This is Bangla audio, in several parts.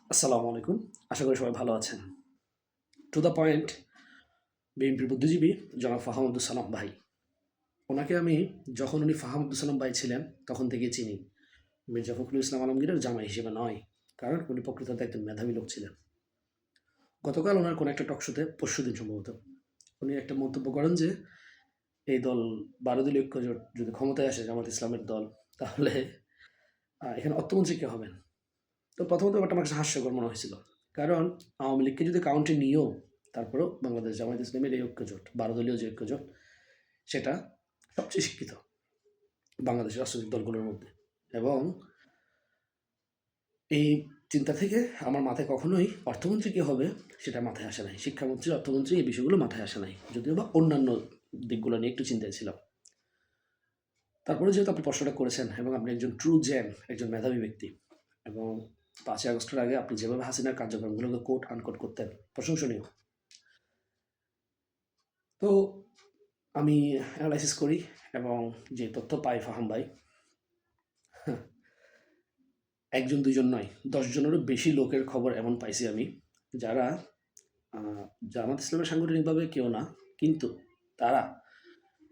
আসসালামু আলাইকুম। আশা করি সবাই ভালো আছেন। টু দ্য পয়েন্ট, বিএনপির বুদ্ধিজীবী জনাব ফাহাম আব্দুল সালাম ভাই। ওনাকে আমি যখন উনি ফাহাম আব্দুল সালাম ভাই ছিলেন তখন থেকেই চিনি। মির্জা ফখরুল ইসলাম আলমগীরের জামাই হিসেবে নয়, কারণ উনি প্রকৃততে একজন মেধাবী লোক ছিলেন। গতকাল ওনার কোনো একটা টক শোতে, পরশুদিন সম্ভবত, উনি একটা মন্তব্য করেন যে এই দল ১২ দলীয় ঐক্যজোট যদি ক্ষমতায় আসে, জামাত ইসলামের দল, তাহলে এখানে অর্থমন্ত্রী কে হবেন? তো প্রথমত ব্যাপারটা আমার কাছে হাস্যকর মনে হয়েছিল, কারণ আওয়ামী লীগকে যদি কাউন্টে নিয়েও তারপরেও বাংলাদেশ জামায়াত ইসলামের এই ঐক্যজোট, ১২ দলীয় যে ঐক্যজোট, সেটা সবচেয়ে শিক্ষিত বাংলাদেশের রাজনৈতিক দলগুলোর মধ্যে। এবং এই চিন্তা থেকে আমার মাথায় কখনোই অর্থমন্ত্রী কী হবে সেটা মাথায় আসে নাই, শিক্ষামন্ত্রী, অর্থমন্ত্রী, এই বিষয়গুলো মাথায় আসে নাই, যদিও বা অন্যান্য দিকগুলো নিয়ে একটু চিন্তায় ছিলাম। তারপরে যেহেতু আপনি প্রশ্নটা করেছেন এবং আপনি একজন ট্রু জেন, একজন মেধাবী ব্যক্তি, এবং ৫ই আগস্টের আগে আপনি যেভাবে হাসিনার কার্যক্রমগুলোকে কোট আনকোট করতেন, প্রশংসনীয়। তো আমি অ্যানালাইসিস করি এবং যে তথ্য পাই ফাহাম ভাই, একজন দুইজন নয়, ১০ জনেরও বেশি লোকের খবর এমন পাইছি আমি, যারা জামাত ইসলামের সাংগঠনিকভাবে কেউ না, কিন্তু তারা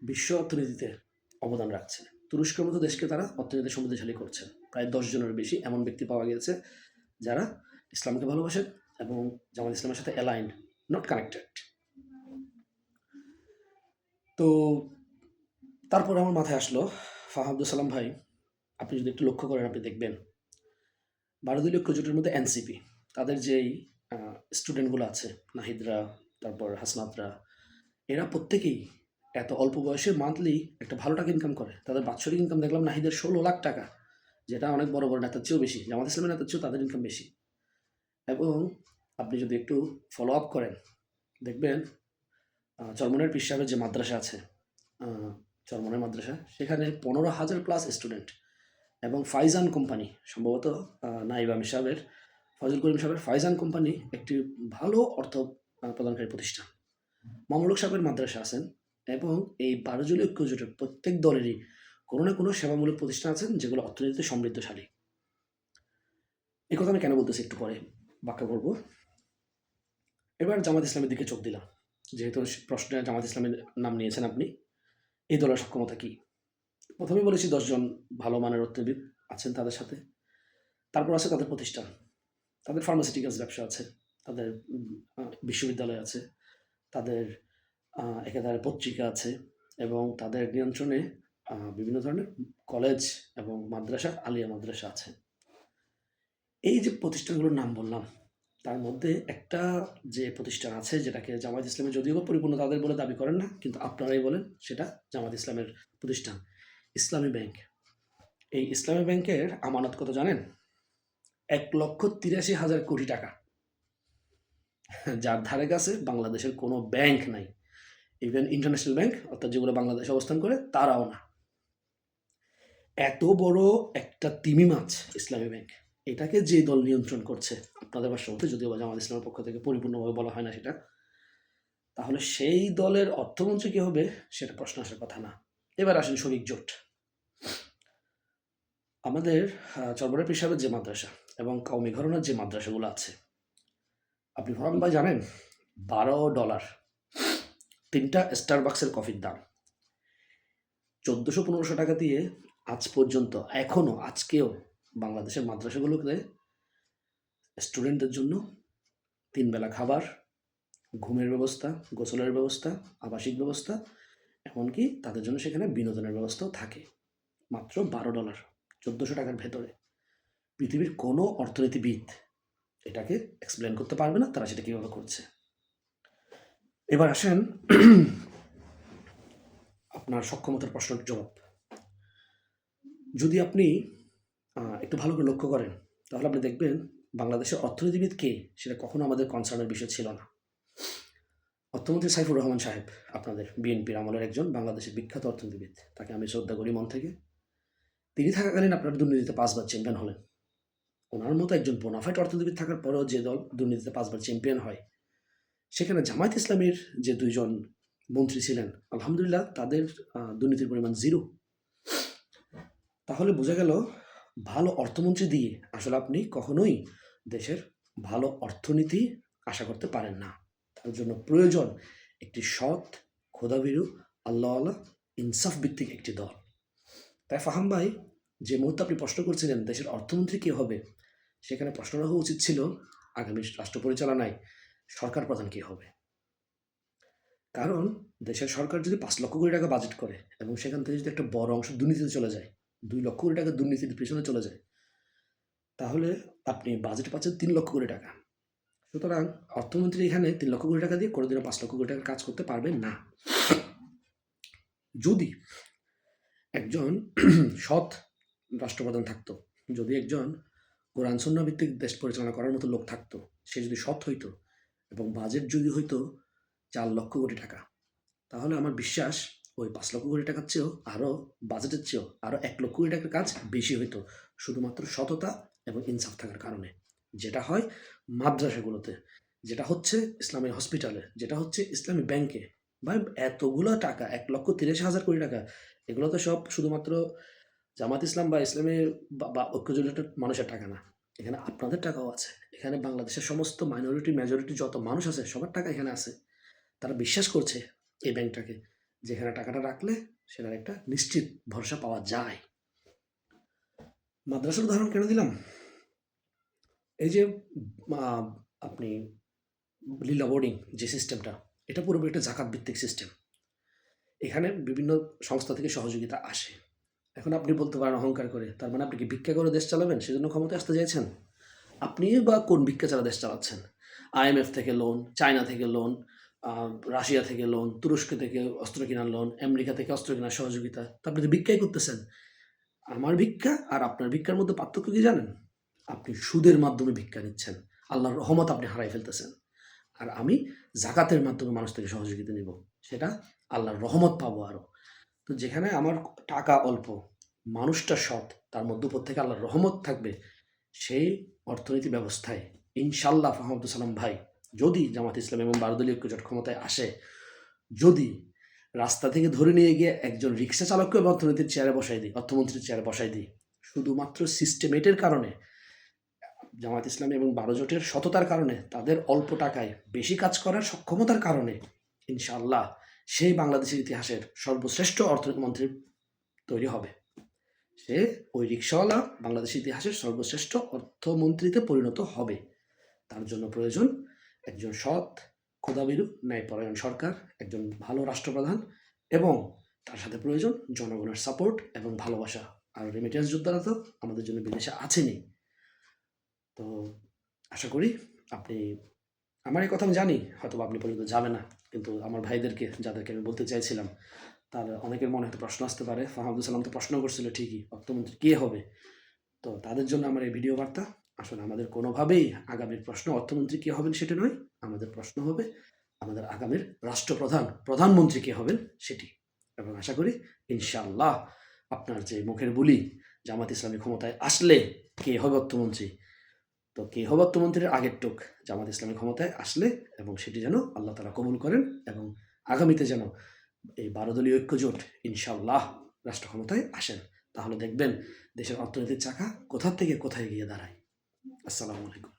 বিশ্ব অর্থনীতিতে অবদান রাখছে। তুরস্কের মতো দেশকে তারা অর্থনীতি সমৃদ্ধশালী করছে। প্রায় ১০ জনের বেশি এমন ব্যক্তি পাওয়া গেছে যারা ইসলামকে ভালোবাসেন এবং জামাত ইসলামের সাথে অ্যালাইন্ড, নট কানেক্টেড। তো তারপর আমার মাথায় আসলো, ফাহাম আব্দুল সালাম ভাই, আপনি যদি একটু লক্ষ্য করেন, আপনি দেখবেন ১২ দলীয় ঐক্যজোটের মধ্যে এনসিপি, তাদের যেই স্টুডেন্টগুলো আছে, নাহিদরা, তারপর হাসনাতরা, এরা প্রত্যেকেই এত অল্প বয়সে মান্থলি একটা ভালো টাকা ইনকাম করে। তাদের বাৎসরিক ইনকাম দেখলাম নাহিদের ১৬ লাখ টাকা, যেটা অনেক বড় বড় নেতার চেয়েও বেশি, জামাত ইসলামের নেতার চেয়েও তাদের ইনকাম বেশি। এবং আপনি যদি একটু ফলো আপ করেন, দেখবেন চরমনের পীর সাহেবের যে মাদ্রাসা আছে, চরমনের মাদ্রাসা, সেখানে ১৫,০০০ প্লাস স্টুডেন্ট। এবং ফাইজান কোম্পানি, সম্ভবত নাইব আমির সাহেবের, ফজল করিম সাহেবের ফাইজান কোম্পানি একটি ভালো অর্থ প্রদানকারী প্রতিষ্ঠান। মামলুক সাহেবের মাদ্রাসা আছেন, এবং এই ১২ দলীয় ঐক্যজোটের প্রত্যেক দলেরই কোনো না কোনো সেবামূলক প্রতিষ্ঠান আছেন যেগুলো অর্থনীতিতে সমৃদ্ধশালী। এই কথা আমি কেন বলতেছি একটু পরে ব্যাখ্যা করব। এবার জামাত ইসলামের দিকে চোখ দিলাম, যেহেতু প্রশ্নে জামাত ইসলামের নাম নিয়েছেন আপনি। এই দলের সক্ষমতা কী? প্রথমে বলেছি ১০ জন ভালো মানের অর্থনীতিবিদ আছেন তাদের সাথে। তারপর আছে তাদের প্রতিষ্ঠান, তাদের ফার্মাসিউটিক্যালস ব্যবসা আছে, তাদের বিশ্ববিদ্যালয় আছে, তাদের একাধারে পত্রিকা আছে, এবং তাদের নিয়ন্ত্রণে বিভিন্ন ধরনের কলেজ এবং মাদ্রাসা, আলিয়া মাদ্রাসা আছে। এই যে প্রতিষ্ঠানগুলোর নাম বললাম, তার মধ্যে একটা যে প্রতিষ্ঠান আছে, যেটাকে জামায়াত ইসলামী যদিও বা পরিপূর্ণ তাদের বলে দাবি করেন না, কিন্তু আপনারাই বলেন সেটা জামায়াত ইসলামের প্রতিষ্ঠান, ইসলামী ব্যাংক। এই ইসলামী ব্যাংকের আমানত কত জানেন? ১,৮৩,০০০ কোটি টাকা, যার ধারে কাছে বাংলাদেশের কোনো ব্যাংক নাই। ইভেন ইন্টারন্যাশনাল ব্যাংক, অর্থাৎ যেগুলো বাংলাদেশে অবস্থান করে, তারাও না। এত বড় একটা তিমি মাছ ইসলামী ব্যাংক, এটাকে যে দল নিয়ন্ত্রণ করছে, আপনাদের ভাষ্য মতে, যদিও বা জামাত ইসলামের পক্ষ থেকে পরিপূর্ণভাবে বলা হয় না সেটা, তাহলে সেই দলের অর্থমন্ত্রী কি হবে সেটা প্রশ্ন আসার কথা না। এবার আসেন শরিক জোট। আমাদের চরবরের পীর সাহেবের যে মাদ্রাসা এবং কওমি ঘরানার যে মাদ্রাসাগুলো আছে, আপনি ফাহাম ভাই জানেন $12 3টা স্টারবাক্সের কফির দাম। ১৪০০-১৫০০ টাকা দিয়ে আজ পর্যন্ত, এখনও আজকেও বাংলাদেশের মাদ্রাসাগুলোতে স্টুডেন্টদের জন্য ৩ বেলা খাবার, ঘুমের ব্যবস্থা, গোসলের ব্যবস্থা, আবাসিক ব্যবস্থা, এমনকি তাদের জন্য সেখানে বিনোদনের ব্যবস্থাও থাকে। মাত্র $12, ১৪০০ টাকার ভেতরে। পৃথিবীর কোনো অর্থনীতিবিদ এটাকে এক্সপ্লেন করতে পারবে না তারা সেটা কীভাবে করছে। এবার আসেন আপনার সক্ষমতার প্রশ্নের জবাব। যদি আপনি একটু ভালো করে লক্ষ্য করেন, তাহলে আপনি দেখবেন বাংলাদেশের অর্থনীতিবিদ কে সেটা কখনো আমাদের কনসার্নের বিষয় ছিল না। অর্থমন্ত্রী সাইফুর রহমান সাহেব, আপনাদের বিএনপির আমলের একজন বাংলাদেশের বিখ্যাত অর্থনীতিবিদ, তাকে আমি শ্রদ্ধা করি মন থেকে। তিনি থাকাকালীন আপনার দুর্নীতিতে 5 বার চ্যাম্পিয়ন হলেন। ওনার মতো একজন বোনাফাইড অর্থনীতিবিদ থাকার পরেও যে দল দুর্নীতিতে 5 বার চ্যাম্পিয়ন হয়, সেখানে জামায়াত ইসলামের যে 2 জন মন্ত্রী ছিলেন, আলহামদুলিল্লাহ তাদের দুর্নীতির পরিমাণ 0। তাহলে বোঝা গেল ভালো অর্থমন্ত্রী দিয়ে আসলে আপনি কখনোই দেশের ভালো অর্থনীতি আশা করতে পারেন না। তার জন্য প্রয়োজন একটি সৎ, খোদাভীরু, আল্লাহওয়ালা, ইনসাফ ভিত্তিক একটি দল। তাই ফাহাম ভাই, যে মুহূর্তে আপনি প্রশ্ন করছিলেন দেশের অর্থমন্ত্রী কে হবে, সেখানে প্রশ্ন রাখা উচিত ছিল আগামী রাষ্ট্র পরিচালনায় সরকার প্রধান কে হবে। কারণ দেশের সরকার যদি 5 লক্ষ কোটি টাকা বাজেট করে এবং সেখান থেকে যদি একটা বড় অংশ দুর্নীতিতে চলে যায়, 2 লক্ষ কোটি টাকা দুর্নীতির পেছনে চলে যায়, তাহলে আপনি বাজেট পাচ্ছেন 3 লক্ষ কোটি টাকা। সুতরাং অর্থমন্ত্রী এখানে 3 লক্ষ কোটি টাকা দিয়ে কোনোদিনও 5 লক্ষ কোটি টাকার কাজ করতে পারবেন না। যদি একজন সৎ রাষ্ট্রপ্রধান থাকতো, যদি একজন কোরআন সুন্নাহ ভিত্তিক দেশ পরিচালনা করার মতো লোক থাকতো, সে যদি সৎ হইতো এবং বাজেট যদি হইতো 4 লক্ষ কোটি টাকা, তাহলে আমার বিশ্বাস ওই 5 লক্ষ কোটি টাকার চেয়েও আরও, বাজেটের চেয়েও আরও 1 লক্ষ কোটি টাকার কাজ বেশি হইতো, শুধুমাত্র সততা এবং ইনসাফ থাকার কারণে। যেটা হয় মাদ্রাসাগুলোতে, যেটা হচ্ছে ইসলামী হসপিটালে, যেটা হচ্ছে ইসলামী ব্যাংকে। ভাই, এতগুলো টাকা, 1,30,000 কোটি টাকা, এগুলো তো সব শুধুমাত্র জামাত ইসলাম বা ইসলামী বা ঐক্যজোটের মানুষের টাকা না, এখানে আপনাদের টাকাও আছে। এখানে বাংলাদেশের সমস্ত মাইনরিটি মেজরিটি যত মানুষ আছে সবার টাকা এখানে আছে। তারা বিশ্বাস করছে এই ব্যাংকটাকে, যেখানে টাকাটা রাখলে সেটার একটা নিশ্চিত ভরসা পাওয়া যায়। মাদ্রাসার উদাহরণ কেন দিলাম? এই যে আপনি লীলা বোর্ডিং যে সিস্টেমটা, এটা পুরোপুরি একটা জাকাত ভিত্তিক সিস্টেম। এখানে বিভিন্ন সংস্থা থেকে সহযোগিতা আসে। এখন আপনি বলতে পারেন অহংকার করে, তার মানে আপনি কি ভিক্ষা করে দেশ চালাবেন, সেজন্য ক্ষমতায় আসতে চাইছেন? আপনি বা কোন ভিক্ষা ছাড়া দেশ চালাচ্ছেন? IMF থেকে লোন, চায়না থেকে লোন, রাশিয়া থেকে লোন, তুরস্ক থেকে অস্ত্র কেনার লোন, আমেরিকা থেকে অস্ত্র কেনার সহযোগিতা। তো আপনি তো ভিক্ষাই করতেছেন। আমার ভিক্ষা আর আপনার ভিক্ষার মধ্যে পার্থক্য কি জানেন? আপনি সুদের মাধ্যমে ভিক্ষা নিচ্ছেন, আল্লাহর রহমত আপনি হারাই ফেলতেছেন। আর আমি জাকাতের মাধ্যমে মানুষ থেকে সহযোগিতা নিব, সেটা আল্লাহর রহমত পাবো আরও। তো যেখানে আমার টাকা অল্প, মানুষটা সৎ, তার মধ্যে উপর থেকে আল্লাহর রহমত থাকবে, সেই অর্থনীতি ব্যবস্থায় ইনশাল্লাহ ফাহামুদ্দুল সালাম ভাই, যদি জামাত ইসলাম এবং 12 দলীয় ঐক্যজোট ক্ষমতায় আসে, যদি রাস্তা থেকে ধরে নিয়ে গিয়ে একজন রিক্সা চালককে অর্থনীতির চেয়ারে বসাই দিই, অর্থমন্ত্রীর চেয়ারে বসাই দিই, শুধুমাত্র সিস্টেমেটের কারণে, জামাত ইসলামী এবং 12 জোটের সততার কারণে, তাদের অল্প টাকায় বেশি কাজ করার সক্ষমতার কারণে, ইনশাআল্লাহ সেই বাংলাদেশের ইতিহাসের সর্বশ্রেষ্ঠ অর্থমন্ত্রী তৈরি হবে। সে ওই রিক্সাওয়ালা বাংলাদেশের ইতিহাসের সর্বশ্রেষ্ঠ অর্থমন্ত্রীতে পরিণত হবে। তার জন্য প্রয়োজন একজন সৎ, খোদাভীরু, ন্যায়পরায়ণ সরকার, একজন ভালো রাষ্ট্রপ্রধান, এবং তার সাথে প্রয়োজন জনগণের সাপোর্ট এবং ভালোবাসা। আর রেমিটেন্স যোদ্ধারা তো আমাদের জন্য বিদেশে আছেনই। তো আশা করি আপনি, আমার এই কথা আমি জানি হয়তো আপনি পর্যন্ত যাবে না, কিন্তু আমার ভাইদেরকে, যাদেরকে আমি বলতে চাইছিলাম, তার অনেকের মনে হয়তো প্রশ্ন আসতে পারে। ফাহামুদ্দুল সালাম তো প্রশ্ন করছিল ঠিকই, অর্থমন্ত্রী কে হবে। তো তাদের জন্য আমার এই ভিডিও বার্তা। আসলে আমাদের কোনোভাবেই আগামীর প্রশ্ন অর্থমন্ত্রী কে হবেন সেটা নয়, আমাদের প্রশ্ন হবে আমাদের আগামীর রাষ্ট্রপ্রধান, প্রধানমন্ত্রী কে হবেন সেটি। এবং আশা করি ইনশাআল্লাহ আপনার যে মুখের বুলি জামাত ইসলামী ক্ষমতায় আসলে কে হবে অর্থমন্ত্রী, তো কে হবে অর্থমন্ত্রীর আগের টুক জামাত ইসলামী ক্ষমতায় আসলে, এবং সেটি যেন আল্লাহ তাআলা কবুল করেন, এবং আগামীতে যেন এই 12 দলীয় ঐক্যজোট ইনশাআল্লাহ রাষ্ট্র ক্ষমতায় আসেন। তাহলে দেখবেন দেশের অর্থনীতির চাকা কোথা থেকে কোথায় গিয়ে দাঁড়ায়। আসসালামু আলাইকুম।